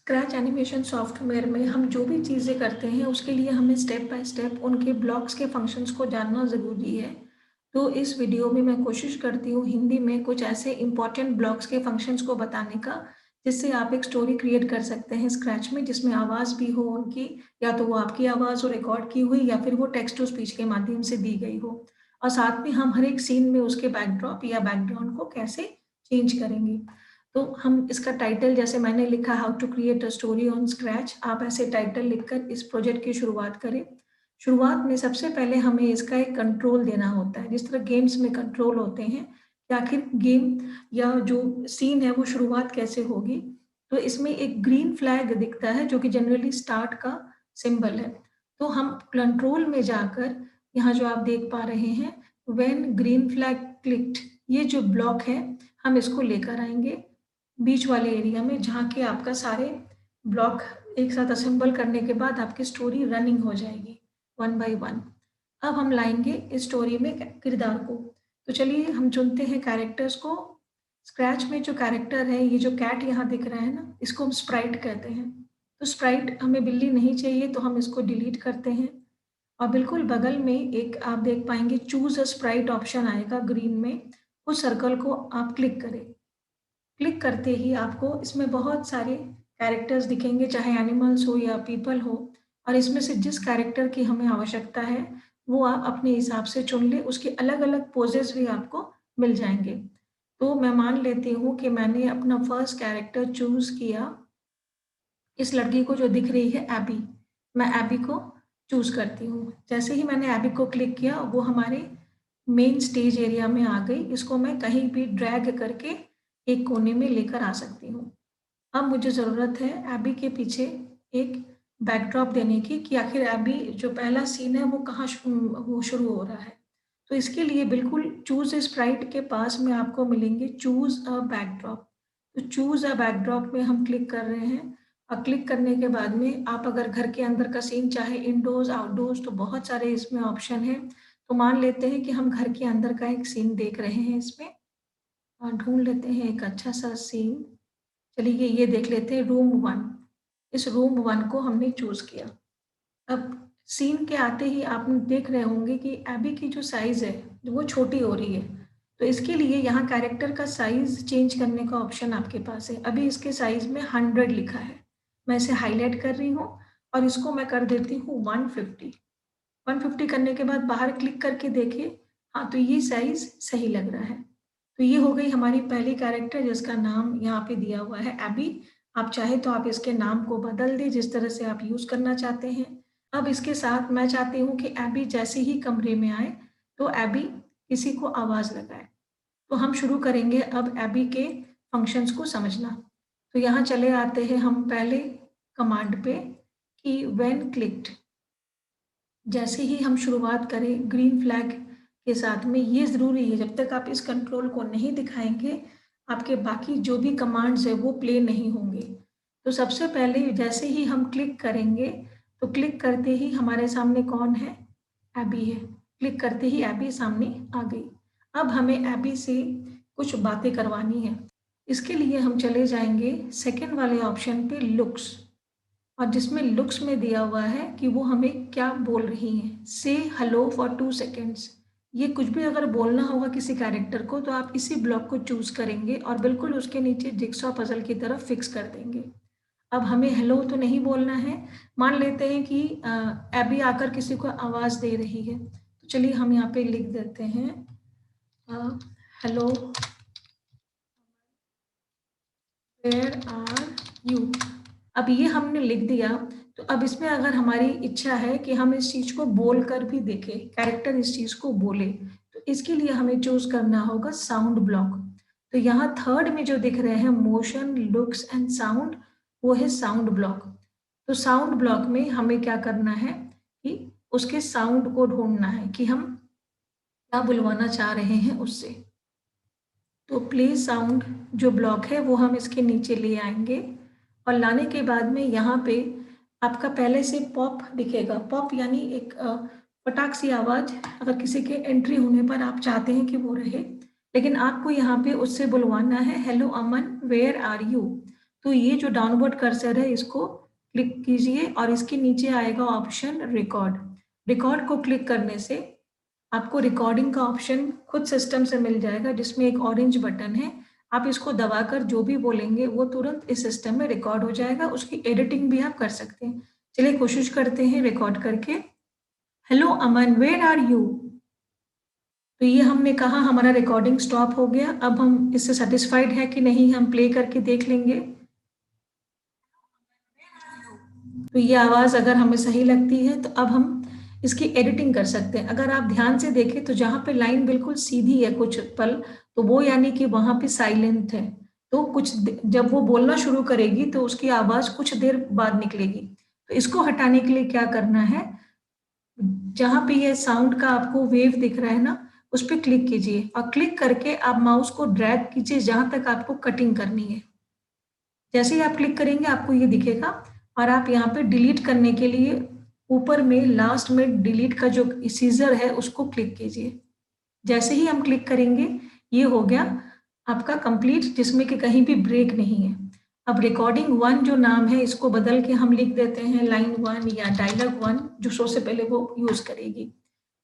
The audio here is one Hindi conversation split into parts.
स्क्रैच एनिमेशन सॉफ्टवेयर में हम जो भी चीज़ें करते हैं उसके लिए हमें स्टेप बाय स्टेप उनके ब्लॉक्स के फंक्शंस को जानना ज़रूरी है। तो इस वीडियो में मैं कोशिश करती हूँ हिंदी में कुछ ऐसे इम्पोर्टेंट ब्लॉक्स के फंक्शंस को बताने का, जिससे आप एक स्टोरी क्रिएट कर सकते हैं स्क्रैच में, जिसमें आवाज़ भी हो उनकी, या तो वो आपकी आवाज़ हो रिकॉर्ड की हुई या फिर वो टेक्स्ट टू स्पीच के माध्यम से दी गई हो। और साथ में हम हर एक सीन में उसके बैकड्रॉप या बैकग्राउंड को कैसे चेंज करेंगे। तो हम इसका टाइटल, जैसे मैंने लिखा how to create a story on scratch, आप ऐसे टाइटल लिखकर इस प्रोजेक्ट की शुरुआत करें। शुरुआत में सबसे पहले हमें इसका एक कंट्रोल देना होता है, जिस तरह गेम्स में कंट्रोल होते हैं कि आखिर गेम या जो सीन है वो शुरुआत कैसे होगी। तो इसमें एक ग्रीन फ्लैग दिखता है जो कि जनरली स्टार्ट का सिंबल है। तो हम कंट्रोल में जाकर यहाँ जो आप देख पा रहे हैं, व्हेन ग्रीन फ्लैग क्लिक्ड, ये जो ब्लॉक है हम इसको लेकर आएंगे बीच वाले एरिया में, जहाँ के आपका सारे ब्लॉक एक साथ असेंबल करने के बाद आपकी स्टोरी रनिंग हो जाएगी वन बाय वन। अब हम लाएंगे इस स्टोरी में किरदार को। तो चलिए हम चुनते हैं कैरेक्टर्स को। स्क्रैच में जो कैरेक्टर है, ये जो कैट यहाँ दिख रहा है ना, इसको हम स्प्राइट कहते हैं। तो स्प्राइट, हमें बिल्ली नहीं चाहिए तो हम इसको डिलीट करते हैं। और बिल्कुल बगल में एक आप देख पाएंगे चूज अ स्प्राइट ऑप्शन आएगा ग्रीन में, उस सर्कल को आप क्लिक करें। क्लिक करते ही आपको इसमें बहुत सारे कैरेक्टर्स दिखेंगे, चाहे एनिमल्स हो या पीपल हो। और इसमें से जिस कैरेक्टर की हमें आवश्यकता है वो आप अपने हिसाब से चुन ले, उसके अलग अलग पोजेस भी आपको मिल जाएंगे। तो मैं मान लेती हूँ कि मैंने अपना फर्स्ट कैरेक्टर चूज किया, इस लड़की को जो दिख रही है एबी। मैं एबी को चूज करती हूँ। जैसे ही मैंने एबी को क्लिक किया वो हमारे मेन स्टेज एरिया में आ गई। इसको मैं कहीं भी ड्रैग करके एक कोने में लेकर आ सकती हूँ। अब मुझे ज़रूरत है एबी के पीछे एक बैकड्रॉप देने की, कि आखिर एबी जो पहला सीन है वो कहाँ वो शुरू हो रहा है। तो इसके लिए बिल्कुल चूज स्प्राइट के पास में आपको मिलेंगे चूज अ बैकड्रॉप। तो चूज अ बैकड्रॉप में हम क्लिक कर रहे हैं। और क्लिक करने के बाद में आप अगर घर के अंदर का सीन चाहे इंडोर्स आउटडोर्स, तो बहुत सारे इसमें ऑप्शन है। तो मान लेते हैं कि हम घर के अंदर का एक सीन देख रहे हैं इसमें, और ढूंढ लेते हैं एक अच्छा सा सीन। चलिए ये देख लेते हैं रूम वन। इस रूम वन को हमने चूज किया। अब सीन के आते ही आप देख रहे होंगे कि एबी की जो साइज है वो छोटी हो रही है। तो इसके लिए यहाँ कैरेक्टर का साइज चेंज करने का ऑप्शन आपके पास है। अभी इसके साइज में 100 लिखा है, मैं इसे हाईलाइट कर रही हूँ और इसको मैं कर देती हूँ 150। 150 करने के बाद बाहर क्लिक करके देखिए, हाँ तो ये साइज सही लग रहा है। तो ये हो गई हमारी पहली कैरेक्टर, जिसका नाम यहाँ पे दिया हुआ है एबी। आप चाहे तो आप इसके नाम को बदल दें जिस तरह से आप यूज करना चाहते हैं। अब इसके साथ मैं चाहती हूँ कि एबी जैसे ही कमरे में आए तो एबी किसी को आवाज लगाए। तो हम शुरू करेंगे अब एबी के फंक्शंस को समझना। तो यहाँ चले आते हैं हम पहले कमांड पे, कि व्हेन क्लिक्ड। जैसे ही हम शुरुआत करें ग्रीन फ्लैग के साथ में, ये ज़रूरी है जब तक आप इस कंट्रोल को नहीं दिखाएंगे आपके बाकी जो भी कमांड्स है वो प्ले नहीं होंगे। तो सबसे पहले जैसे ही हम क्लिक करेंगे, तो क्लिक करते ही हमारे सामने कौन है, एबी है। क्लिक करते ही एबी सामने आ गई। अब हमें एबी से कुछ बातें करवानी है। इसके लिए हम चले जाएंगे सेकेंड वाले ऑप्शन पे, लुक्स। और जिसमें लुक्स में दिया हुआ है कि वो हमें क्या बोल रही हैं, से हेलो फॉर 2 सेकेंड्स। ये कुछ भी अगर बोलना होगा किसी कैरेक्टर को तो आप इसी ब्लॉक को चूज करेंगे और बिल्कुल उसके नीचे जिक्सॉ पजल की तरफ फिक्स कर देंगे। अब हमें हेलो तो नहीं बोलना है, मान लेते हैं कि एबी आकर किसी को आवाज दे रही है। तो चलिए हम यहाँ पे लिख देते हैं हेलो, वेयर आर यू। अब ये हमने लिख दिया। तो अब इसमें अगर हमारी इच्छा है कि हम इस चीज को बोल कर भी देखें, कैरेक्टर इस चीज को बोले, तो इसके लिए हमें चूज करना होगा साउंड ब्लॉक। तो यहाँ थर्ड में जो दिख रहे हैं मोशन, लुक्स एंड साउंड, वो है साउंड ब्लॉक। तो साउंड ब्लॉक में हमें क्या करना है कि उसके साउंड को ढूंढना है कि हम क्या बुलवाना चाह रहे हैं उससे। तो प्ले साउंड जो ब्लॉक है वो हम इसके नीचे ले आएंगे। और लाने के बाद में यहाँ पे आपका पहले से पॉप दिखेगा। पॉप यानी एक फटाक सी आवाज, अगर किसी के एंट्री होने पर आप चाहते हैं कि वो रहे, लेकिन आपको यहाँ पे उससे बुलवाना है hello Aman where are you. तो ये जो डाउनवर्ड कर्सर है इसको क्लिक कीजिए और इसके नीचे आएगा ऑप्शन रिकॉर्ड। रिकॉर्ड को क्लिक करने से आपको रिकॉर्डिंग का ऑप्शन खुद सिस्टम से मिल जाएगा, जिसमें एक ऑरेंज बटन है। आप इसको दबाकर जो भी बोलेंगे वो तुरंत इस सिस्टम में रिकॉर्ड हो जाएगा। उसकी एडिटिंग भी आप कर सकते हैं। चलिए कोशिश करते हैं रिकॉर्ड करके। Hello Aman, where are you? तो ये हमने कहा, हमारा रिकॉर्डिंग स्टॉप हो गया। अब हम इससे सेटिस्फाइड है कि नहीं, हम प्ले करके देख लेंगे। तो ये आवाज़ अगर हमें सही लगती है तो अब हम इसकी एडिटिंग कर सकते हैं। अगर आप ध्यान से देखें तो जहाँ पे लाइन बिल्कुल सीधी है कुछ पल, तो वो यानी कि वहाँ पे साइलेंट है। तो जब वो बोलना शुरू करेगी तो उसकी आवाज़ कुछ देर बाद निकलेगी। तो इसको हटाने के लिए क्या करना है, जहाँ पे ये साउंड का आपको वेव दिख रहा है ना, उस पर क्लिक कीजिए और क्लिक करके आप माउस को ड्रैग कीजिए जहाँ तक आपको कटिंग करनी है। जैसे ही आप क्लिक करेंगे आपको ये दिखेगा। और आप यहाँ पे डिलीट करने के लिए ऊपर में लास्ट में डिलीट का जो सीजर है उसको क्लिक कीजिए। जैसे ही हम क्लिक करेंगे ये हो गया आपका कंप्लीट, जिसमें कि कहीं भी ब्रेक नहीं है। अब रिकॉर्डिंग 1 जो नाम है इसको बदल के हम लिख देते हैं लाइन 1 या डायलॉग 1, जो शो से पहले वो यूज करेगी,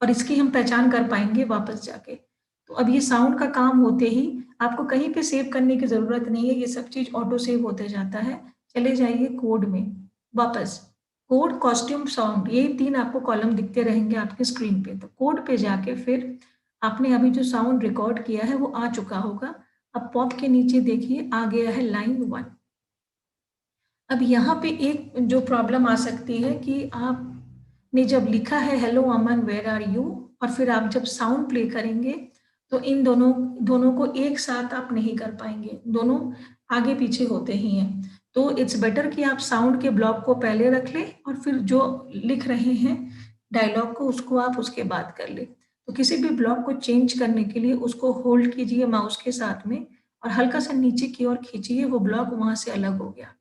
और इसकी हम पहचान कर पाएंगे वापस जाके। तो अब ये साउंड का काम होते ही आपको कहीं पे सेव करने की जरूरत नहीं है, ये सब चीज ऑटो सेव होते जाता है। चले जाइए कोड में वापस। कोड, कॉस्ट्यूम, साउंड, ये 3 आपको कॉलम दिखते रहेंगे आपके स्क्रीन पे। तो कोड पे जाके फिर आपने अभी जो साउंड रिकॉर्ड किया है वो आ चुका होगा। अब पॉप के नीचे देखिए आ गया है लाइन 1। अब यहाँ पे एक जो प्रॉब्लम आ सकती है कि आपने जब लिखा है hello Aman where are you, और फिर आप जब साउंड प्ले करेंगे तो इन दोनों दोनों को एक साथ आप नहीं कर पाएंगे, दोनों आगे पीछे होते ही हैं। तो इट्स बेटर कि आप साउंड के ब्लॉक को पहले रख लें और फिर जो लिख रहे हैं डायलॉग को उसको आप उसके बाद कर लें। तो किसी भी ब्लॉक को चेंज करने के लिए उसको होल्ड कीजिए माउस के साथ में और हल्का सा नीचे की ओर खींचिए, वो ब्लॉक वहां से अलग हो गया।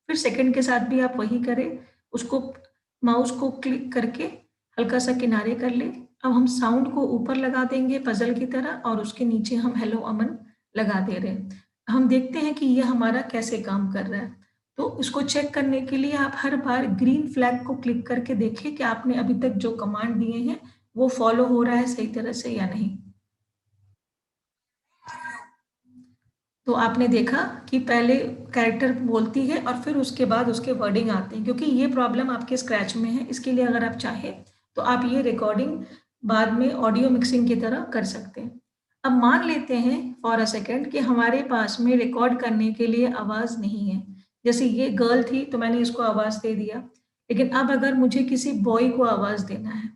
फिर सेकंड के साथ भी आप वही करें, उसको माउस को क्लिक करके हल्का सा किनारे कर ले। अब हम साउंड को ऊपर लगा देंगे पजल की तरह और उसके नीचे हम हेलो अमन लगा दे रहे हैं। हम देखते हैं कि ये हमारा कैसे काम कर रहा है। तो इसको चेक करने के लिए आप हर बार ग्रीन फ्लैग को क्लिक करके देखिए कि आपने अभी तक जो कमांड दिए हैं वो फॉलो हो रहा है सही तरह से या नहीं। तो आपने देखा कि पहले कैरेक्टर बोलती है और फिर उसके बाद उसके वर्डिंग आते हैं। क्योंकि ये प्रॉब्लम आपके स्क्रैच में है, इसके लिए अगर आप चाहें तो आप ये रिकॉर्डिंग बाद में ऑडियो मिक्सिंग की तरह कर सकते हैं। अब मान लेते हैं फॉर अ सेकेंड कि हमारे पास में रिकॉर्ड करने के लिए आवाज़ नहीं है। जैसे ये गर्ल थी तो मैंने इसको आवाज़ दे दिया, लेकिन अब अगर मुझे किसी बॉय को आवाज़ देना है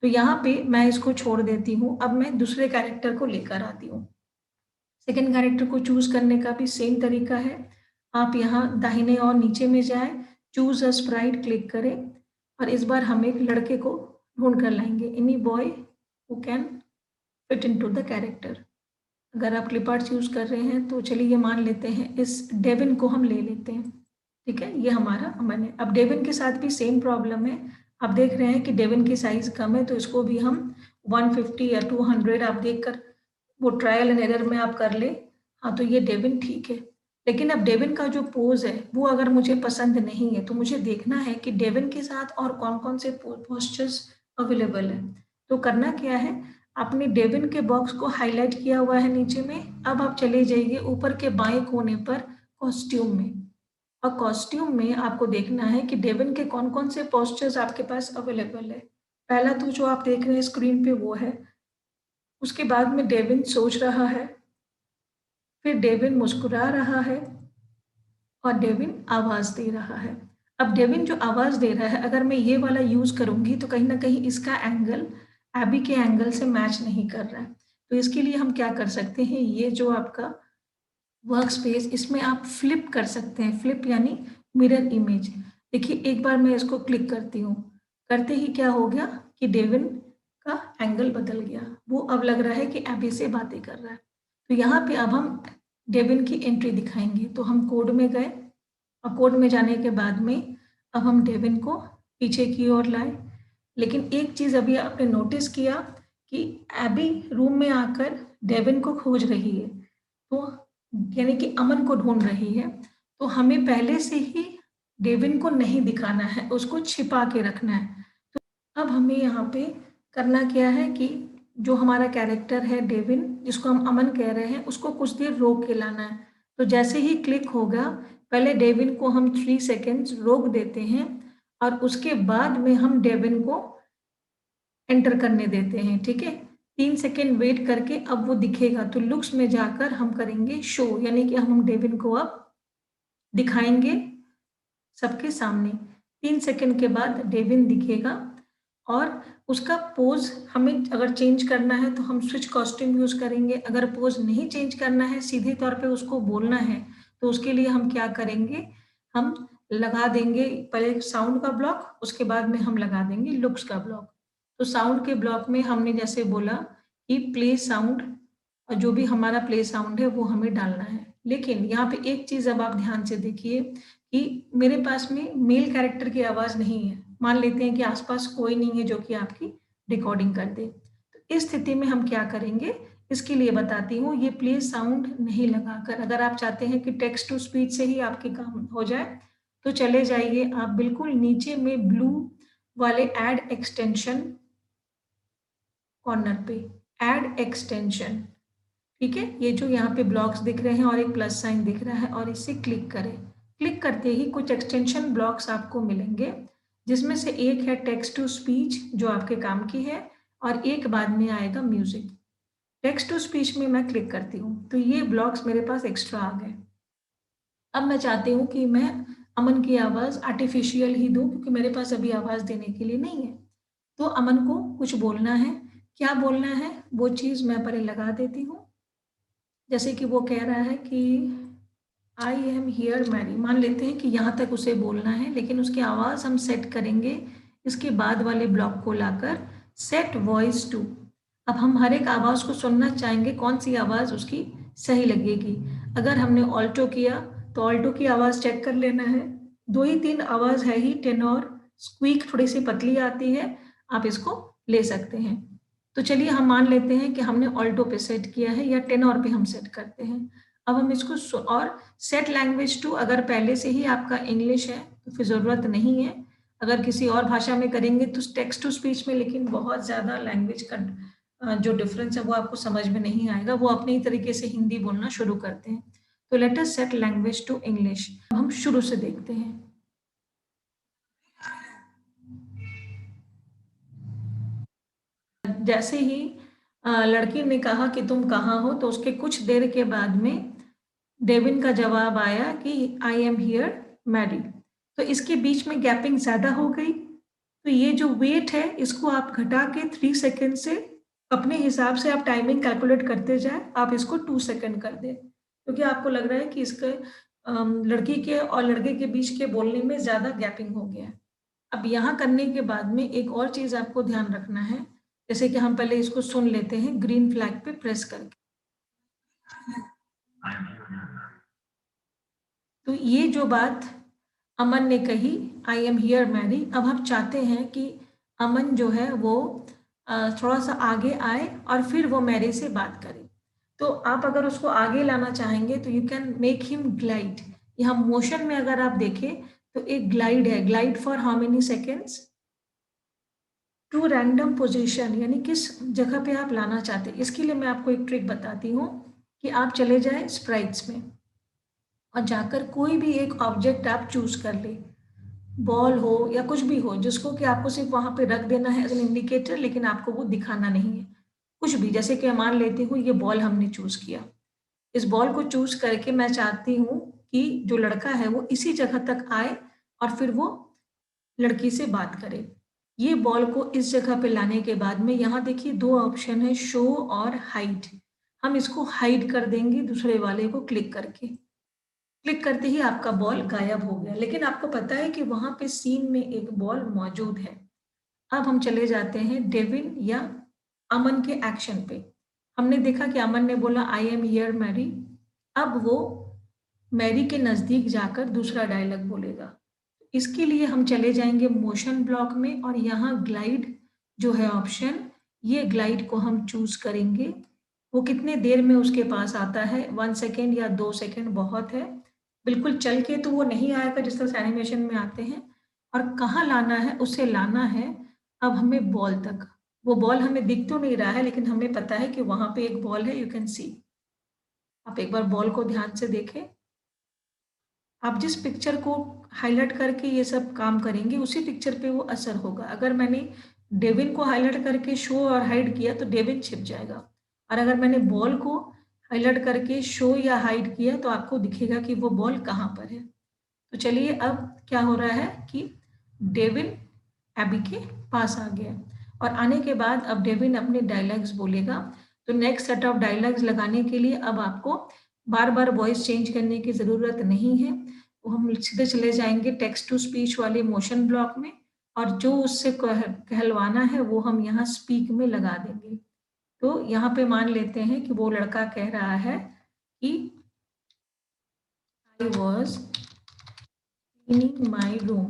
तो यहाँ पे मैं इसको छोड़ देती हूँ। अब मैं दूसरे कैरेक्टर को लेकर आती हूँ। सेकेंड कैरेक्टर को चूज करने का भी सेम तरीका है। आप यहाँ दाहिने और नीचे में जाए, चूज अ स्प्राइट क्लिक करें और इस बार हम एक लड़के को ढूंढ कर लाएंगे, any boy who can fit into the character. अगर आप क्लिपआर्ट यूज कर रहे हैं तो चलिए ये मान लेते हैं इस डेविन को हम ले लेते हैं। ठीक है, ये हमारा अमन है। अब डेविन के साथ भी सेम प्रॉब्लम है। आप देख रहे हैं कि डेविन की साइज कम है तो इसको भी हम 150 या 200 आप देखकर वो ट्रायल एंड एरर में आप कर ले। हाँ, तो ये डेविन ठीक है। लेकिन अब डेविन का जो पोज है वो अगर मुझे पसंद नहीं है तो मुझे देखना है कि डेविन के साथ और कौन कौन से पोस्चर्स अवेलेबल है। तो करना क्या है, आपने डेविन के बॉक्स को हाईलाइट किया हुआ है नीचे में। अब आप चले जाइए ऊपर के बाएं कोने पर कॉस्ट्यूम में, और कॉस्ट्यूम में आपको देखना है कि डेविन के कौन कौन से पोस्चर्स आपके पास अवेलेबल है। पहला तो जो आप देख रहे हैं स्क्रीन पे वो है। उसके बाद में डेविन सोच रहा है, फिर डेविन मुस्कुरा रहा है और डेविन आवाज दे रहा है। अब डेविन जो आवाज दे रहा है अगर मैं ये वाला यूज करूंगी तो कहीं ना कहीं इसका एंगल एबी के एंगल से मैच नहीं कर रहा है। तो इसके लिए हम क्या कर सकते हैं, ये जो आपका वर्क स्पेस, इसमें आप फ्लिप कर सकते हैं। फ्लिप यानी मिरर इमेज। देखिए एक बार मैं इसको क्लिक करती हूँ, करते ही क्या हो गया कि डेविन का एंगल बदल गया। वो अब लग रहा है कि एबी से बातें कर रहा है। तो यहाँ पे अब हम डेविन की एंट्री दिखाएंगे। तो हम कोड में गए और कोड में जाने के बाद में अब हम डेविन को पीछे की ओर लाए। लेकिन एक चीज़ अभी आपने नोटिस किया कि एबी रूम में आकर डेविन को खोज रही है, तो यानी कि अमन को ढूंढ रही है। तो हमें पहले से ही डेविन को नहीं दिखाना है, उसको छिपा के रखना है। तो अब हमें यहाँ पे करना क्या है कि जो हमारा कैरेक्टर है डेविन, जिसको हम अमन कह रहे हैं, उसको कुछ देर रोक के लाना है। तो जैसे ही क्लिक होगा, पहले डेविन को हम 3 सेकेंड्स रोक देते हैं और उसके बाद में हम डेविन को एंटर करने देते हैं। ठीक है, 3 सेकेंड वेट करके अब वो दिखेगा। तो लुक्स में जाकर हम करेंगे शो, यानी कि हम डेविन को अब दिखाएंगे सबके सामने। 3 सेकेंड के बाद डेविन दिखेगा और उसका पोज हमें अगर चेंज करना है तो हम स्विच कॉस्ट्यूम यूज करेंगे। अगर पोज नहीं चेंज करना है, सीधे तौर पे उसको बोलना है, तो उसके लिए हम क्या करेंगे, हम लगा देंगे पहले साउंड का ब्लॉक, उसके बाद में हम लगा देंगे लुक्स का ब्लॉक। तो साउंड के ब्लॉक में हमने जैसे बोला कि प्ले साउंड, और जो भी हमारा प्ले साउंड है वो हमें डालना है। लेकिन यहाँ पे एक चीज अब आप ध्यान से देखिए कि मेरे पास में मेल कैरेक्टर की आवाज नहीं है। मान लेते हैं कि आसपास कोई नहीं है जो कि आपकी रिकॉर्डिंग कर दे, तो इस स्थिति में हम क्या करेंगे, इसके लिए बताती हूँ। ये प्ले साउंड नहीं लगाकर, अगर आप चाहते हैं कि टेक्स्ट टू स्पीच से ही आपके काम हो जाए, तो चले जाइए आप बिल्कुल नीचे में ब्लू वाले ऐड एक्सटेंशन कॉर्नर पे, ऐड एक्सटेंशन। ठीक है, ये जो यहाँ पे ब्लॉक्स दिख रहे हैं और एक प्लस साइन दिख रहा है, और इसे क्लिक करें। क्लिक करते ही कुछ एक्सटेंशन ब्लॉक्स आपको मिलेंगे, जिसमें से एक है टेक्स्ट टू स्पीच जो आपके काम की है, और एक बाद में आएगा म्यूजिक। टेक्स्ट टू स्पीच में मैं क्लिक करती हूँ तो ये ब्लॉक्स मेरे पास एक्स्ट्रा आ गए। अब मैं चाहती हूँ कि मैं अमन की आवाज़ आर्टिफिशियल ही दूँ, क्योंकि मेरे पास अभी आवाज़ देने के लिए नहीं है। तो अमन को कुछ बोलना है, क्या बोलना है वो चीज़ मैं पहले लगा देती हूँ। जैसे कि वो कह रहा है कि आई एम हियर मैरी, मान लेते हैं कि यहाँ तक उसे बोलना है, लेकिन उसकी आवाज़ हम सेट करेंगे इसके बाद वाले ब्लॉक को लाकर, सेट वॉइस टू। अब हम हर एक आवाज़ को सुनना चाहेंगे, कौन सी आवाज़ उसकी सही लगेगी। अगर हमने ऑल्टो किया तो ऑल्टो की आवाज़ चेक कर लेना है। 2 ही 3 आवाज़ है ही, टेनोर, स्क्वीक थोड़ी सी पतली आती है, आप इसको ले सकते हैं। तो चलिए हम मान लेते हैं कि हमने ऑल्टो पे सेट किया है या टेनोर पे हम सेट करते हैं। अब हम इसको और सेट लैंग्वेज टू, अगर पहले से ही आपका इंग्लिश है तो फिर ज़रूरत नहीं है। अगर किसी और भाषा में करेंगे तो टेक्स्ट टू स्पीच में लेकिन बहुत ज़्यादा लैंग्वेज का जो डिफरेंस है वो आपको समझ में नहीं आएगा, वो अपने ही तरीके से हिंदी बोलना शुरू करते हैं। तो let us set language to English. हम शुरू से देखते हैं। जैसे ही लड़की ने कहा कि तुम कहाँ हो, तो उसके कुछ देर के बाद में डेविन का जवाब आया कि आई एम हियर मैरी। तो इसके बीच में गैपिंग ज़्यादा हो गई, तो ये जो वेट है इसको आप घटा के 3 सेकेंड से, अपने हिसाब से आप टाइमिंग कैलकुलेट करते जाए, आप इसको 2 सेकेंड कर दें, क्योंकि आपको लग रहा है कि इसके लड़की के और लड़के के बीच के बोलने में ज़्यादा गैपिंग हो गया है। अब यहाँ करने के बाद में एक और चीज़ आपको ध्यान रखना है, जैसे कि हम पहले इसको सुन लेते हैं ग्रीन फ्लैग पे प्रेस करके। तो ये जो बात अमन ने कही, आई एम हियर मैरी, अब हम चाहते हैं कि अमन जो है वो थोड़ा सा आगे आए और फिर वो मैरी से बात करे। तो आप अगर उसको आगे लाना चाहेंगे तो you can make him glide. यहाँ मोशन में अगर आप देखें तो एक ग्लाइड है, glide for how many seconds to random position, यानी किस जगह पे आप लाना चाहते हैं। इसके लिए मैं आपको एक ट्रिक बताती हूँ कि आप चले जाएं स्प्राइट्स में और जाकर कोई भी एक ऑब्जेक्ट आप चूज कर ले, बॉल हो या कुछ भी हो, जिसको कि आपको सिर्फ वहां पे रख देना है एज एन इंडिकेटर, लेकिन आपको वो दिखाना नहीं है। कुछ भी, जैसे कि मान लेती हूँ ये बॉल हमने चूज किया, इस बॉल को चूज करके मैं चाहती हूँ कि जो लड़का है वो इसी जगह तक आए और फिर वो लड़की से बात करे। ये बॉल को इस जगह पे लाने के बाद में यहाँ देखिए 2 ऑप्शन है, शो और हाइड। हम इसको हाइड कर देंगे दूसरे वाले को क्लिक करके। क्लिक करते ही आपका बॉल गायब हो गया, लेकिन आपको पता है कि वहां पे सीन में एक बॉल मौजूद है। अब हम चले जाते हैं डेविन या अमन के एक्शन पे। हमने देखा कि अमन ने बोला आई एम हियर मैरी, अब वो मैरी के नजदीक जाकर दूसरा डायलॉग बोलेगा। इसके लिए हम चले जाएंगे मोशन ब्लॉक में और यहाँ ग्लाइड जो है ऑप्शन, ये ग्लाइड को हम चूज करेंगे। वो कितने देर में उसके पास आता है, 1 सेकेंड या 2 सेकेंड बहुत है। बिल्कुल चल के तो वो नहीं आएगा जिस तरह से एनिमेशन में आते हैं। और कहाँ लाना है, उसे लाना है अब हमें बॉल तक। वो बॉल हमें दिख तो नहीं रहा है, लेकिन हमें पता है कि वहाँ पे एक बॉल है, यू कैन सी। आप एक बार बॉल को ध्यान से देखें। आप जिस पिक्चर को हाइलाइट करके ये सब काम करेंगे, उसी पिक्चर पे वो असर होगा। अगर मैंने डेविन को हाइलाइट करके शो और हाइड किया तो डेविन छिप जाएगा, और अगर मैंने बॉल को हाइलाइट करके शो या हाइड किया तो आपको दिखेगा कि वो बॉल कहाँ पर है। तो चलिए, अब क्या हो रहा है कि डेविन एबी के पास आ गया, और आने के बाद अब डेविन अपने डायलॉग्स बोलेगा। तो नेक्स्ट सेट ऑफ डायलॉग्स लगाने के लिए अब आपको बार बार वॉइस चेंज करने की ज़रूरत नहीं है। तो हम सीधे चले जाएंगे टेक्स्ट टू स्पीच वाले मोशन ब्लॉक में, और जो उससे कहलवाना है वो हम यहाँ स्पीक में लगा देंगे। तो यहाँ पे मान लेते हैं कि वो लड़का कह रहा है कि आई वॉज क्लीनिंग माई रूम,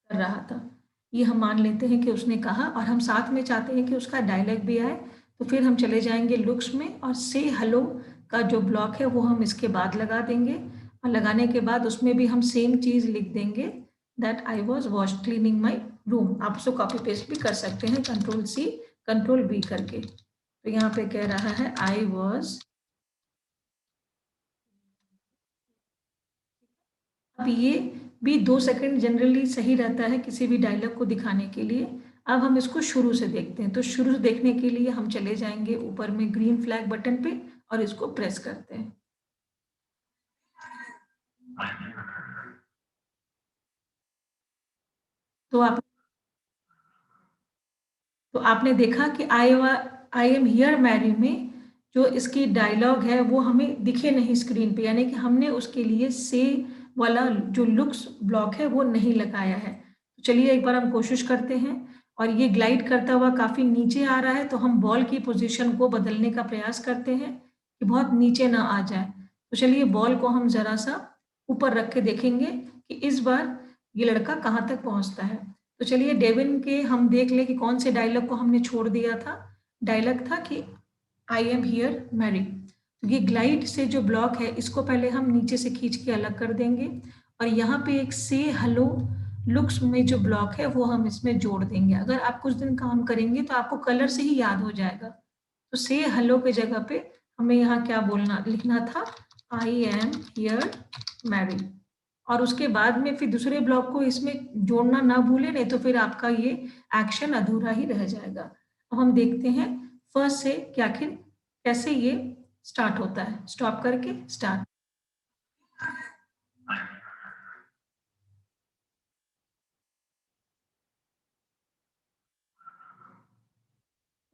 कर रहा था। ये हम मान लेते हैं कि उसने कहा, और हम साथ में चाहते हैं कि उसका डायलॉग भी आए। तो फिर हम चले जाएंगे लुक्स में, और से हेलो का जो ब्लॉक है वो हम इसके बाद लगा देंगे, और लगाने के बाद उसमें भी हम सेम चीज़ लिख देंगे, that I was cleaning my room. आप उसको कॉपी पेस्ट भी कर सकते हैं कंट्रोल सी कंट्रोल वी करके। तो यहाँ पे कह रहा है आई वॉज। अब ये भी 2 सेकंड जनरली सही रहता है किसी भी डायलॉग को दिखाने के लिए। अब हम इसको शुरू से देखते हैं। तो शुरू से देखने के लिए हम चले जाएंगे ऊपर में ग्रीन फ्लैग बटन पे, और इसको प्रेस करते हैं। तो आप तो आपने देखा कि आई एम हियर मैरी में जो इसकी डायलॉग है वो हमें दिखे नहीं स्क्रीन पे, यानी कि हमने उसके लिए से वाला जो लुक्स ब्लॉक है वो नहीं लगाया है। तो चलिए एक बार हम कोशिश करते हैं। और ये ग्लाइड करता हुआ काफ़ी नीचे आ रहा है, तो हम बॉल की पोजीशन को बदलने का प्रयास करते हैं कि बहुत नीचे ना आ जाए। तो चलिए बॉल को हम ज़रा सा ऊपर रख के देखेंगे कि इस बार ये लड़का कहाँ तक पहुँचता है। तो चलिए डेविन के हम देख लें कि कौन से डायलॉग को हमने छोड़ दिया था। डायलॉग था कि आई एम हियर मैरी। तो ये ग्लाइड से जो ब्लॉक है इसको पहले हम नीचे से खींच के अलग कर देंगे, और यहाँ पे एक से हेलो लुक्स में जो ब्लॉक है वो हम इसमें जोड़ देंगे। अगर आप कुछ दिन काम करेंगे तो आपको कलर से ही याद हो जाएगा। तो से हेलो के जगह पे हमें यहाँ क्या बोलना लिखना था, आई एम हियर मैरी। और उसके बाद में फिर दूसरे ब्लॉक को इसमें जोड़ना ना भूले, नहीं तो फिर आपका ये एक्शन अधूरा ही रह जाएगा। अब हम देखते हैं फर्स्ट से कि आखिर कैसे ये स्टार्ट होता है। स्टॉप करके स्टार्ट।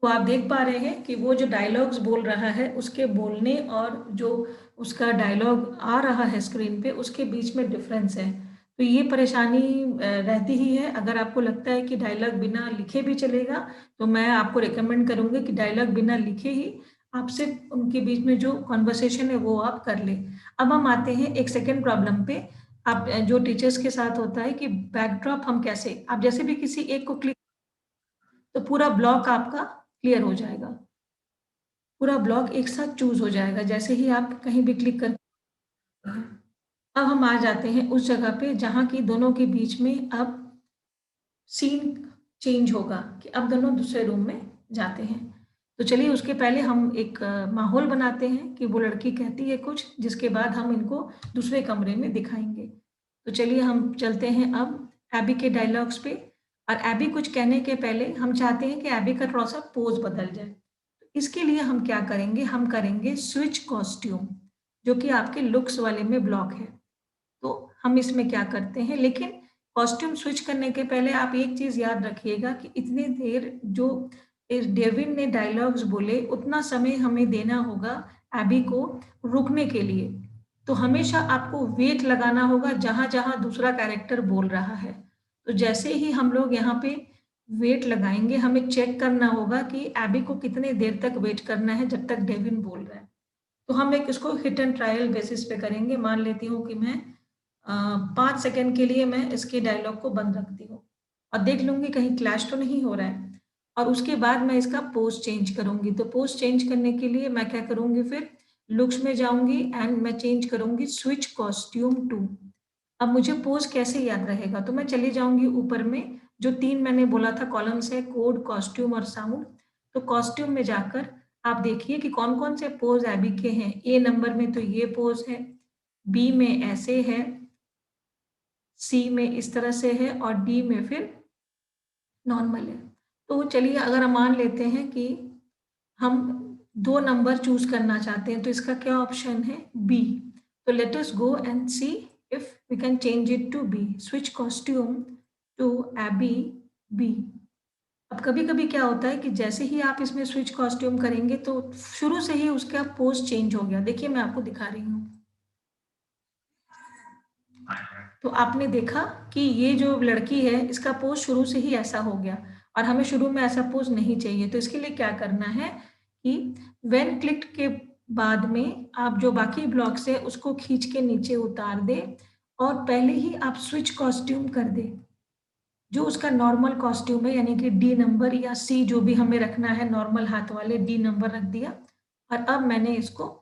तो आप देख पा रहे हैं कि वो जो डायलॉग्स बोल रहा है उसके बोलने और जो उसका डायलॉग आ रहा है स्क्रीन पे उसके बीच में डिफरेंस है। तो ये परेशानी रहती ही है। अगर आपको लगता है कि डायलॉग बिना लिखे भी चलेगा, तो मैं आपको रिकमेंड करूँगी कि डायलॉग बिना लिखे ही आप सिर्फ उनके बीच में जो कॉन्वर्सेशन है वो आप कर लें। अब हम आते हैं एक सेकेंड प्रॉब्लम पे। आप जो टीचर्स के साथ होता है कि बैकड्रॉप हम कैसे, आप जैसे भी किसी एक को क्लिक, तो पूरा ब्लॉक आपका क्लियर हो जाएगा। पूरा ब्लॉक एक साथ चूज़ हो जाएगा जैसे ही आप कहीं भी क्लिक करते हैं। अब हम आ जाते हैं उस जगह पे जहाँ की दोनों के बीच में अब सीन चेंज होगा, कि अब दोनों दूसरे रूम में जाते हैं। तो चलिए उसके पहले हम एक माहौल बनाते हैं कि वो लड़की कहती है कुछ, जिसके बाद हम इनको दूसरे कमरे में दिखाएंगे। तो चलिए हम चलते हैं अब एबी के डायलॉग्स पे। और एबी कुछ कहने के पहले हम चाहते हैं कि एबी का थोड़ा सा पोज बदल जाए। इसके लिए हम क्या करेंगे, हम करेंगे स्विच कॉस्ट्यूम, जो कि आपके लुक्स वाले में ब्लॉक है। तो हम इसमें क्या करते हैं, लेकिन कॉस्ट्यूम स्विच करने के पहले आप एक चीज़ याद रखिएगा कि इतनी देर जो डेविन ने डायलॉग्स बोले उतना समय हमें देना होगा एबी को रुकने के लिए। तो हमेशा आपको वेट लगाना होगा जहाँ जहाँ दूसरा कैरेक्टर बोल रहा है। तो जैसे ही हम लोग यहाँ पे वेट लगाएंगे, हमें चेक करना होगा कि एबी को कितने देर तक वेट करना है जब तक डेविन बोल रहा है। तो हम एक इसको हिट एंड ट्रायल बेसिस पे करेंगे। मान लेती हूँ कि मैं 5 सेकेंड के लिए मैं इसके डायलॉग को बंद रखती हूँ, और देख लूंगी कहीं क्लैश तो नहीं हो रहा है। और उसके बाद मैं इसका पोज चेंज करूंगी। तो पोज चेंज करने के लिए मैं क्या करूंगी, फिर लुक्स में जाऊंगी एंड मैं चेंज करूंगी स्विच कॉस्ट्यूम टू। अब मुझे पोज कैसे याद रहेगा, तो मैं चली जाऊंगी ऊपर में, जो 3 मैंने बोला था कॉलम्स है, कोड, कॉस्ट्यूम और साउंड। तो कॉस्ट्यूम में जाकर आप देखिए कि कौन कौन से पोज एबी के हैं। ए नंबर में तो ये पोज है, बी में ऐसे है, सी में इस तरह से है और डी में फिर नॉर्मल है। तो चलिए अगर हम मान लेते हैं कि हम 2 नंबर चूज करना चाहते हैं, तो इसका क्या ऑप्शन है, बी। तो let us go and see if we can change it to B, switch costume to Abby B. अब कभी कभी क्या होता है कि जैसे ही आप इसमें स्विच कॉस्ट्यूम करेंगे तो शुरू से ही उसका पोज चेंज हो गया। देखिए मैं आपको दिखा रही हूँ। तो आपने देखा कि ये जो लड़की है इसका पोज शुरू से ही ऐसा हो गया, और हमें शुरू में ऐसा पोज नहीं चाहिए। तो इसके लिए क्या करना है कि व्हेन क्लिक के बाद में आप जो बाकी ब्लॉक्स है उसको खींच के नीचे उतार दे, और पहले ही आप स्विच कॉस्ट्यूम कर दे। जो उसका नॉर्मल कॉस्ट्यूम है यानी कि डी नंबर या सी जो भी हमें रखना है, नॉर्मल हाथ वाले डी नंबर रख दिया, और अब मैंने इसको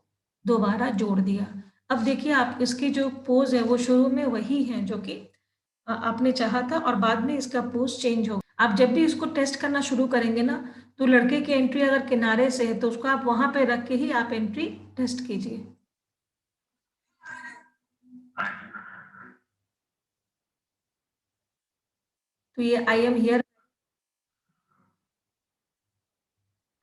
दोबारा जोड़ दिया। अब देखिए आप इसकी जो पोज है वो शुरू में वही है जो कि आपने चाहा था, और बाद में इसका पोज चेंज हो। आप जब भी इसको टेस्ट करना शुरू करेंगे ना, तो लड़के की एंट्री अगर किनारे से है तो उसको आप वहां पे रख के ही आप एंट्री टेस्ट कीजिए। तो ये आई एम हियर।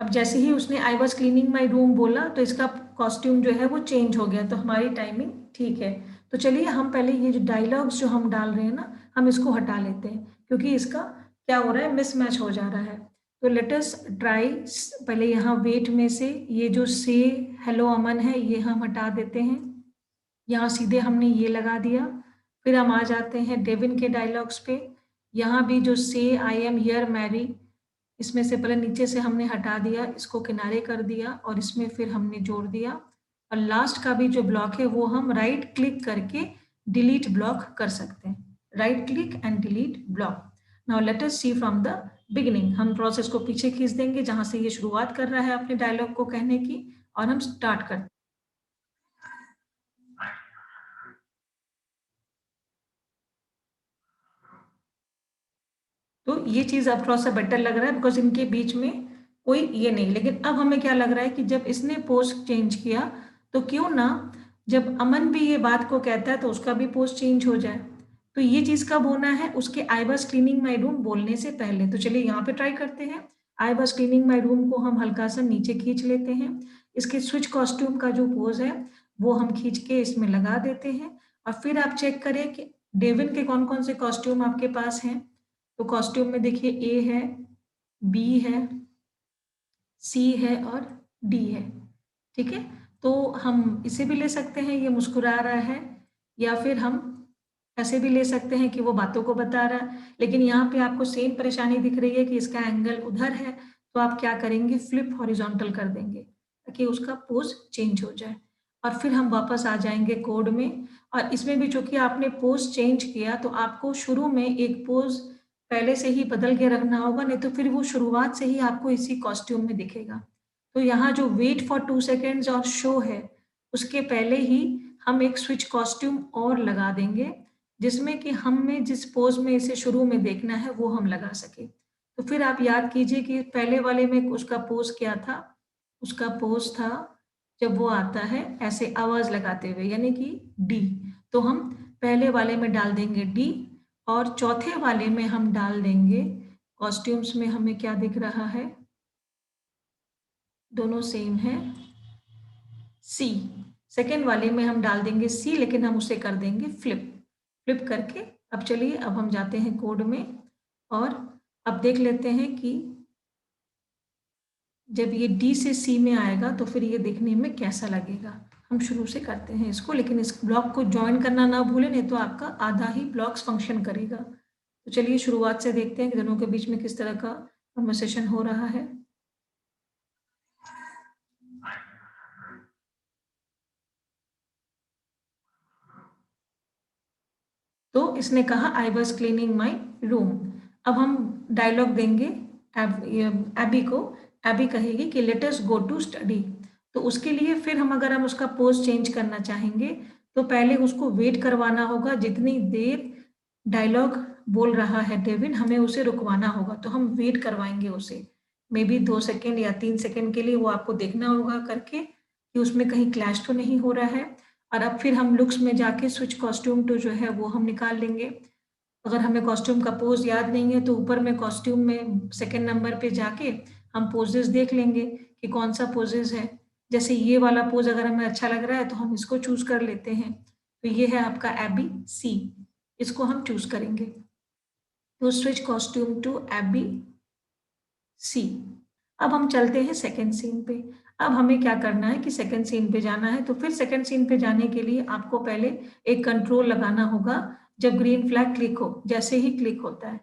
अब जैसे ही उसने आई वॉज क्लीनिंग माई रूम बोला तो इसका कॉस्ट्यूम जो है वो चेंज हो गया, तो हमारी टाइमिंग ठीक है। तो चलिए हम पहले ये जो डायलॉग्स जो हम डाल रहे हैं ना, हम इसको हटा लेते हैं, क्योंकि इसका क्या हो रहा है, मिसमैच हो जा रहा है। तो लेट अस ट्राई। पहले यहाँ वेट में से ये जो से हेलो अमन है ये हम हटा देते हैं, यहाँ सीधे हमने ये लगा दिया। फिर हम आ जाते हैं डेविन के डायलॉग्स पे। यहाँ भी जो से आई एम हियर मैरी, इसमें से पहले नीचे से हमने हटा दिया, इसको किनारे कर दिया और इसमें फिर हमने जोड़ दिया। और लास्ट का भी जो ब्लॉक है वो हम राइट क्लिक करके डिलीट ब्लॉक कर सकते हैं। Right click and delete block. Now let us see from the beginning. हम प्रोसेस को पीछे खींच देंगे जहां से ये शुरुआत कर रहा है अपने डायलॉग को कहने की, और हम स्टार्ट करते हैं। तो ये चीज अब थोड़ा सा बेटर लग रहा है बिकॉज इनके बीच में कोई ये नहीं। लेकिन अब हमें क्या लग रहा है कि जब इसने पोस्ट चेंज किया तो क्यों ना जब अमन भी ये बात को कहता है तो उसका भी पोस्ट चेंज हो जाए। तो ये चीज कब होना है, उसके आई वॉज क्लीनिंग माई रूम बोलने से पहले। तो चलिए यहाँ पे ट्राई करते हैं। आई वॉज क्लीनिंग माई रूम को हम हल्का सा नीचे खींच लेते हैं। इसके स्विच कॉस्ट्यूम का जो पोज है वो हम खींच के इसमें लगा देते हैं। और फिर आप चेक करें कि डेविन के कौन कौन से कॉस्ट्यूम आपके पास हैं। तो कॉस्ट्यूम में देखिए ए है, बी है, सी है और डी है। ठीक है, तो हम इसे भी ले सकते हैं ये मुस्कुरा रहा है, या फिर हम ऐसे भी ले सकते हैं कि वो बातों को बता रहा है। लेकिन यहाँ पे आपको सेम परेशानी दिख रही है कि इसका एंगल उधर है, तो आप क्या करेंगे, फ्लिप हॉरिजॉन्टल कर देंगे ताकि उसका पोज चेंज हो जाए। और फिर हम वापस आ जाएंगे कोड में। और इसमें भी चूंकि आपने पोज चेंज किया तो आपको शुरू में एक पोज पहले से ही बदल के रखना होगा, नहीं तो फिर वो शुरुआत से ही आपको इसी कॉस्ट्यूम में दिखेगा। तो यहाँ जो वेट फॉर 2 सेकेंड्स और शो है उसके पहले ही हम एक स्विच कॉस्ट्यूम और लगा देंगे, जिसमें कि हमें जिस पोज में इसे शुरू में देखना है वो हम लगा सके। तो फिर आप याद कीजिए कि पहले वाले में उसका पोज क्या था। उसका पोज था जब वो आता है ऐसे आवाज लगाते हुए यानी कि डी। तो हम पहले वाले में डाल देंगे डी, और चौथे वाले में हम डाल देंगे, कॉस्ट्यूम्स में हमें क्या दिख रहा है, दोनों सेम है, सी। सेकेंड वाले में हम डाल देंगे सी, लेकिन हम उसे कर देंगे फ्लिप। फ्लिप करके अब चलिए अब हम जाते हैं कोड में, और अब देख लेते हैं कि जब ये डी से सी में आएगा तो फिर ये देखने में कैसा लगेगा। हम शुरू से करते हैं इसको, लेकिन इस ब्लॉक को ज्वाइन करना ना भूलें, नहीं तो आपका आधा ही ब्लॉक्स फंक्शन करेगा। तो चलिए शुरुआत से देखते हैं कि दोनों के बीच में किस तरह का कन्वर्सेशन हो रहा है। तो इसने कहा I was cleaning my room. अब हम डायलॉग देंगे एबी को। एबी कहेगी कि let us go to study. तो उसके लिए फिर अगर हम उसका पोज चेंज करना चाहेंगे तो पहले उसको वेट करवाना होगा, जितनी देर डायलॉग बोल रहा है डेविन हमें उसे रुकवाना होगा, तो हम वेट करवाएंगे उसे मे बी 2 सेकेंड या 3 सेकेंड के लिए, वो आपको देखना होगा करके कि उसमें कहीं क्लैश तो नहीं हो रहा है। और अब फिर हम लुक्स में जाके स्विच कॉस्ट्यूम टू जो है वो हम निकाल लेंगे। अगर हमें कॉस्ट्यूम का पोज याद नहीं है तो ऊपर में कॉस्ट्यूम में सेकेंड नंबर पे जाके हम पोजेस देख लेंगे कि कौन सा पोजेस है। जैसे ये वाला पोज अगर हमें अच्छा लग रहा है तो हम इसको चूज कर लेते हैं। तो ये है आपका एबी सी, इसको हम चूज करेंगे। तो switch costume to Abby C. अब हम चलते हैं सेकेंड सीन पे। अब हमें क्या करना है कि सेकेंड सीन पे जाना है, तो फिर सेकेंड सीन पे जाने के लिए आपको पहले एक कंट्रोल लगाना होगा। जब ग्रीन फ्लैग क्लिक हो, जैसे ही क्लिक होता है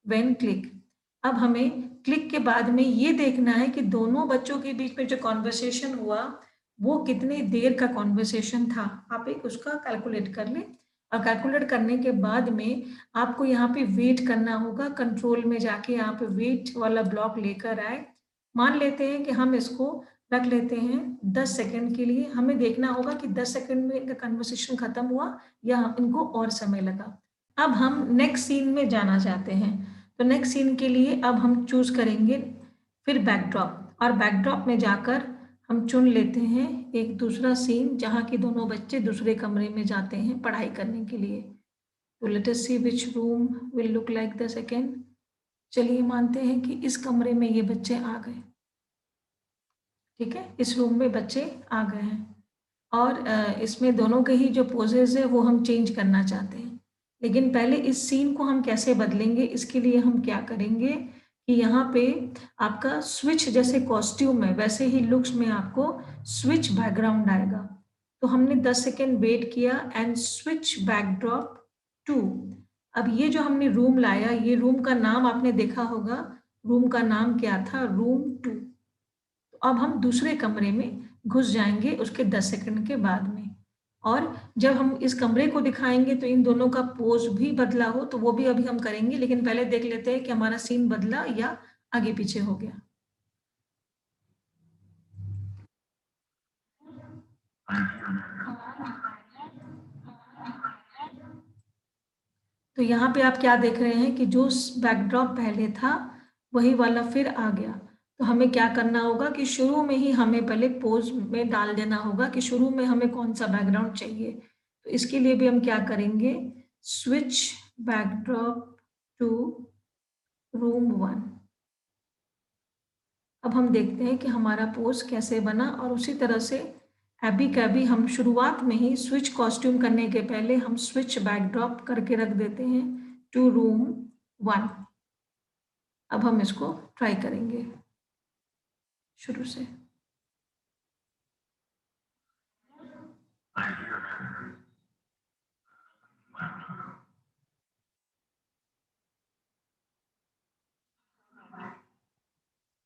व्हेन क्लिक, अब हमें क्लिक के बाद में ये देखना है कि दोनों बच्चों के बीच में जो कॉन्वर्सेशन हुआ वो कितने देर का कॉन्वर्सेशन था। आप एक उसका कैलकुलेट कर लें, और कैलकुलेट करने के बाद में आपको यहाँ पे वेट करना होगा। कंट्रोल में जाके आप वेट वाला ब्लॉक लेकर आए। मान लेते हैं कि हम इसको रख लेते हैं 10 सेकंड के लिए। हमें देखना होगा कि 10 सेकंड में इनका कन्वर्सेशन खत्म हुआ या इनको और समय लगा। अब हम नेक्स्ट सीन में जाना चाहते हैं, तो नेक्स्ट सीन के लिए अब हम चूज करेंगे फिर बैकड्रॉप, और बैकड्रॉप में जाकर हम चुन लेते हैं एक दूसरा सीन जहाँ की दोनों बच्चे दूसरे कमरे में जाते हैं पढ़ाई करने के लिए। तो let us see which room will look like the second. चलिए मानते हैं कि इस कमरे में ये बच्चे आ गए, ठीक है, इस रूम में बच्चे आ गए हैं, और इसमें दोनों के ही जो पोजेज है वो हम चेंज करना चाहते हैं। लेकिन पहले इस सीन को हम कैसे बदलेंगे, इसके लिए हम क्या करेंगे कि यहाँ पे आपका स्विच जैसे कॉस्ट्यूम है वैसे ही लुक्स में आपको स्विच बैकग्राउंड आएगा। तो हमने 10 सेकेंड वेट किया एंड स्विच बैकड्रॉप टू। अब ये जो हमने रूम लाया, ये रूम का नाम आपने देखा होगा, रूम का नाम क्या था, रूम 2। तो अब हम दूसरे कमरे में घुस जाएंगे उसके 10 सेकंड के बाद में, और जब हम इस कमरे को दिखाएंगे तो इन दोनों का पोज भी बदला हो तो वो भी अभी हम करेंगे, लेकिन पहले देख लेते हैं कि हमारा सीन बदला या आगे पीछे हो गया। तो यहाँ पे आप क्या देख रहे हैं कि जो बैकड्रॉप पहले था वही वाला फिर आ गया। तो हमें क्या करना होगा कि शुरू में ही हमें पहले पोज में डाल देना होगा कि शुरू में हमें कौन सा बैकग्राउंड चाहिए। तो इसके लिए भी हम क्या करेंगे, स्विच बैकड्रॉप टू रूम 1। अब हम देखते हैं कि हमारा पोज कैसे बना, और उसी तरह से अभी का भी हम शुरुआत में ही स्विच कॉस्ट्यूम करने के पहले हम स्विच बैकड्रॉप करके रख देते हैं टू रूम 1। अब हम इसको ट्राई करेंगे शुरू से।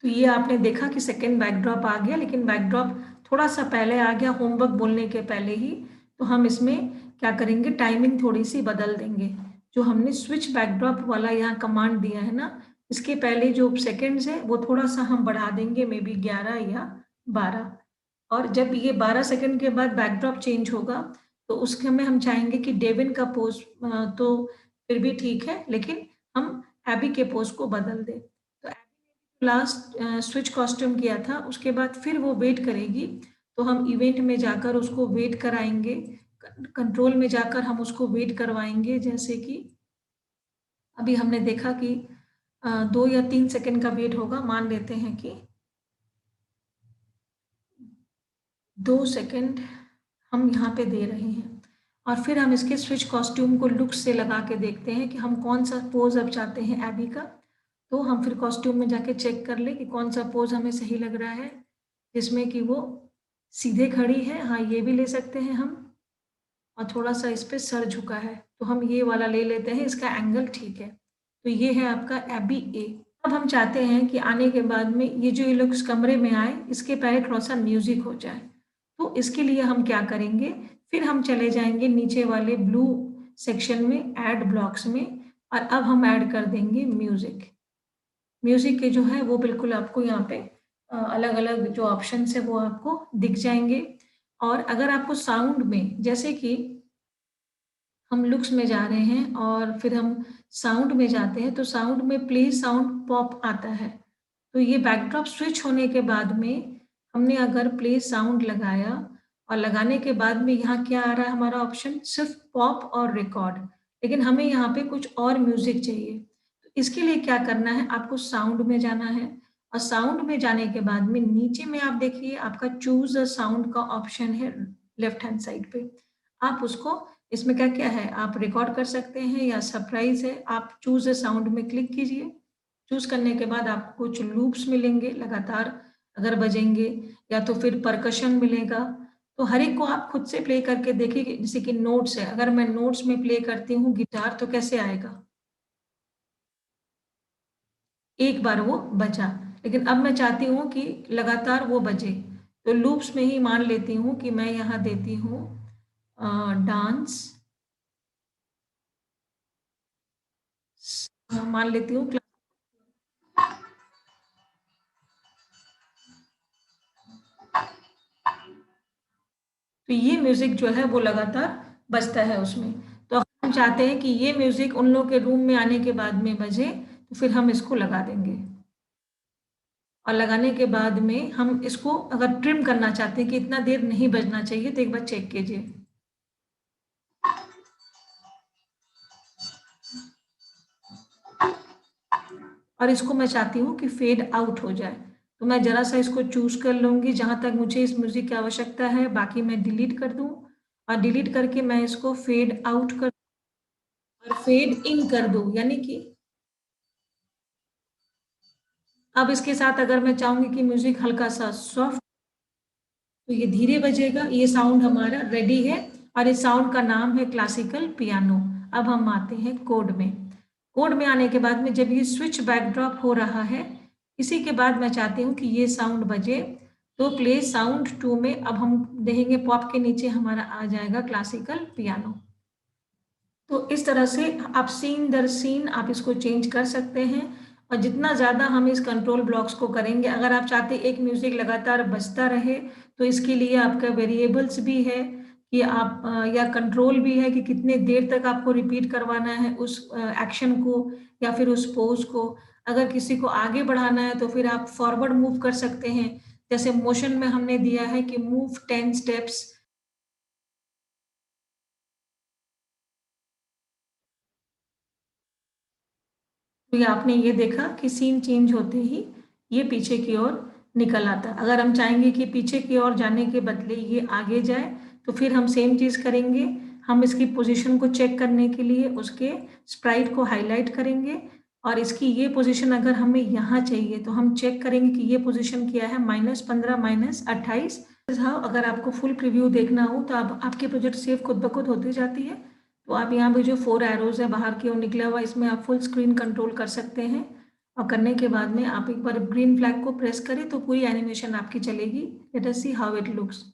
तो ये आपने देखा कि सेकेंड बैकड्रॉप आ गया, लेकिन बैकड्रॉप थोड़ा सा पहले आ गया होमवर्क बोलने के पहले ही। तो हम इसमें क्या करेंगे, टाइमिंग थोड़ी सी बदल देंगे। जो हमने स्विच बैकड्रॉप वाला यहाँ कमांड दिया है ना, इसके पहले जो सेकेंड्स है वो थोड़ा सा हम बढ़ा देंगे, मे बी 11 या 12। और जब ये 12 सेकंड के बाद बैकड्रॉप चेंज होगा तो उसके में हम चाहेंगे कि डेविन का पोज तो फिर भी ठीक है, लेकिन हम एबी के पोज को बदल दें। तो लास्ट स्विच कॉस्ट्यूम किया था, उसके बाद फिर वो वेट करेगी, तो हम इवेंट में जाकर उसको वेट कराएंगे, कंट्रोल में जाकर हम उसको वेट करवाएंगे। जैसे कि अभी हमने देखा कि 2 या 3 सेकंड का वेट होगा, मान लेते हैं कि 2 सेकंड हम यहाँ पे दे रहे हैं, और फिर हम इसके स्विच कॉस्ट्यूम को लुक से लगा के देखते हैं कि हम कौन सा पोज अब चाहते हैं एबी का। तो हम फिर कॉस्ट्यूम में जाके चेक कर ले कि कौन सा पोज हमें सही लग रहा है, जिसमें कि वो सीधे खड़ी है, हाँ ये भी ले सकते हैं हम, और थोड़ा सा इस पे सर झुका है तो हम ये वाला ले लेते हैं, इसका एंगल ठीक है। तो ये है आपका एबी ए। अब हम चाहते हैं कि आने के बाद में ये जो ये लोग इस कमरे में आए इसके पहले थोड़ा सा म्यूजिक हो जाए। तो इसके लिए हम क्या करेंगे, फिर हम चले जाएंगे नीचे वाले ब्लू सेक्शन में ऐड ब्लॉक्स में, और अब हम ऐड कर देंगे म्यूजिक। म्यूजिक के जो है वो बिल्कुल आपको यहाँ पे अलग अलग जो ऑप्शन है वो आपको दिख जाएंगे। और अगर आपको साउंड में, जैसे कि हम लुक्स में जा रहे हैं और फिर हम साउंड में जाते हैं, तो साउंड में प्ले साउंड पॉप आता है। तो ये बैकड्रॉप स्विच होने के बाद में हमने अगर प्ले साउंड लगाया और लगाने के बाद में यहाँ क्या आ रहा है, हमारा ऑप्शन सिर्फ पॉप और रिकॉर्ड, लेकिन हमें यहाँ पे कुछ और म्यूजिक चाहिए। तो इसके लिए क्या करना है, आपको साउंड में जाना है और साउंड में जाने के बाद में नीचे में आप देखिए आपका चूज अ साउंड का ऑप्शन है लेफ्ट हैंड साइड पे। आप उसको, इसमें क्या क्या है, आप रिकॉर्ड कर सकते हैं या सरप्राइज है, आप चूज अ साउंड में क्लिक कीजिए। चूज करने के बाद आपको कुछ लूप्स मिलेंगे लगातार अगर बजेंगे, या तो फिर परकशन मिलेगा। तो हर एक को आप खुद से प्ले करके देखिए, जैसे कि नोट्स है, अगर मैं नोट्स में प्ले करती हूँ गिटार तो कैसे आएगा, एक बार वो बजा। लेकिन अब मैं चाहती हूँ कि लगातार वो बजे, तो लूप्स में ही मान लेती हूँ कि मैं यहाँ देती हूँ डांस, मान लेती हूँ। तो ये म्यूजिक जो है वो लगातार बजता है उसमें। तो हम चाहते हैं कि ये म्यूजिक उन लोग के रूम में आने के बाद में बजे, तो फिर हम इसको लगा देंगे। और लगाने के बाद में हम इसको अगर ट्रिम करना चाहते हैं कि इतना देर नहीं बजना चाहिए, तो एक बार चेक कीजिए। और इसको मैं चाहती हूँ कि फेड आउट हो जाए, तो मैं जरा सा इसको चूज कर लूंगी जहां तक मुझे इस म्यूजिक की आवश्यकता है, बाकी मैं डिलीट कर दूं। और डिलीट करके मैं इसको फेड आउट कर और फेड इन कर दूं, यानी कि अब इसके साथ अगर मैं चाहूंगी कि म्यूजिक हल्का सा सॉफ्ट, तो ये धीरे बजेगा। ये साउंड हमारा रेडी है और इस साउंड का नाम है क्लासिकल पियानो। अब हम आते हैं कोड में। कोड में आने के बाद में जब ये स्विच बैकड्रॉप हो रहा है, इसी के बाद मैं चाहती हूँ कि ये साउंड बजे, तो प्ले साउंड 2 में अब हम देखेंगे पॉप के नीचे हमारा आ जाएगा क्लासिकल पियानो। तो इस तरह से आप सीन दर सीन आप इसको चेंज कर सकते हैं। और जितना ज़्यादा हम इस कंट्रोल ब्लॉक्स को करेंगे, अगर आप चाहते एक म्यूज़िक लगातार बजता रहे, तो इसके लिए आपका वेरिएबल्स भी है कि आप या कंट्रोल भी है कि कितने देर तक आपको रिपीट करवाना है उस एक्शन को या फिर उस पोज को। अगर किसी को आगे बढ़ाना है तो फिर आप फॉरवर्ड मूव कर सकते हैं, जैसे मोशन में हमने दिया है कि मूव 10 स्टेप्स। तो ये आपने ये देखा कि सीन चेंज होते ही ये पीछे की ओर निकल आता है। अगर हम चाहेंगे कि पीछे की ओर जाने के बदले ये आगे जाए, तो फिर हम सेम चीज़ करेंगे। हम इसकी पोजीशन को चेक करने के लिए उसके स्प्राइट को हाईलाइट करेंगे और इसकी ये पोजीशन अगर हमें यहाँ चाहिए तो हम चेक करेंगे कि ये पोजीशन क्या है, -15 -28। हाँ, अगर आपको फुल प्रीव्यू देखना हो तो आप आपके प्रोजेक्ट सेव खुद ब खुद होती जाती है। तो आप यहाँ पे जो 4 एरोज है बाहर की ओर निकला हुआ, इसमें आप फुल स्क्रीन कंट्रोल कर सकते हैं। और करने के बाद में आप एक बार ग्रीन फ्लैग को प्रेस करें तो पूरी एनिमेशन आपकी चलेगी। Late us see how it looks.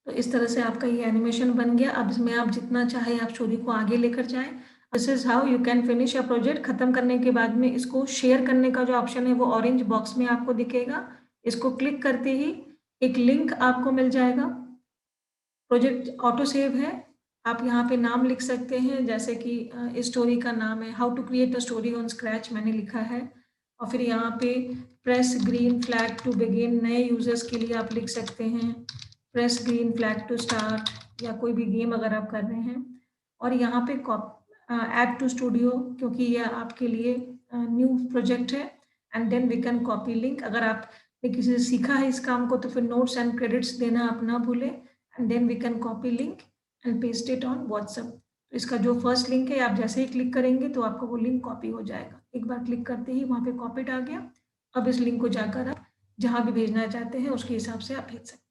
तो इस तरह से आपका ये एनिमेशन बन गया। अब इसमें आप जितना चाहे आप स्टोरी को आगे लेकर जाएं। This is how you can finish a project. खत्म करने के बाद में इसको शेयर करने का जो ऑप्शन है वो ऑरेंज बॉक्स में आपको दिखेगा। इसको क्लिक करते ही एक लिंक आपको मिल जाएगा। प्रोजेक्ट ऑटो सेव है। आप यहाँ पे नाम लिख सकते हैं, जैसे कि इस स्टोरी का नाम है how to create a story on Scratch, मैंने लिखा है। और फिर यहाँ पे press green flag to begin, नए यूजर्स के लिए आप लिख सकते हैं press green flag to start, या कोई भी गेम अगर आप कर रहे हैं। और यहाँ पे ऐड टू स्टूडियो, क्योंकि ये आपके लिए न्यू प्रोजेक्ट है। And then we can copy link. अगर आपने किसी से सीखा है इस काम को तो फिर नोट्स एंड क्रेडिट्स देना आप ना भूलें। And then we can copy link and paste it on WhatsApp. तो इसका जो फर्स्ट लिंक है, आप जैसे ही क्लिक करेंगे तो आपका वो लिंक कॉपी हो जाएगा। एक बार क्लिक करते ही वहाँ पे कॉपीड आ गया। अब इस लिंक को जाकर आप जहाँ भी भेजना चाहते हैं उसके हिसाब से आप भेज सकते हैं।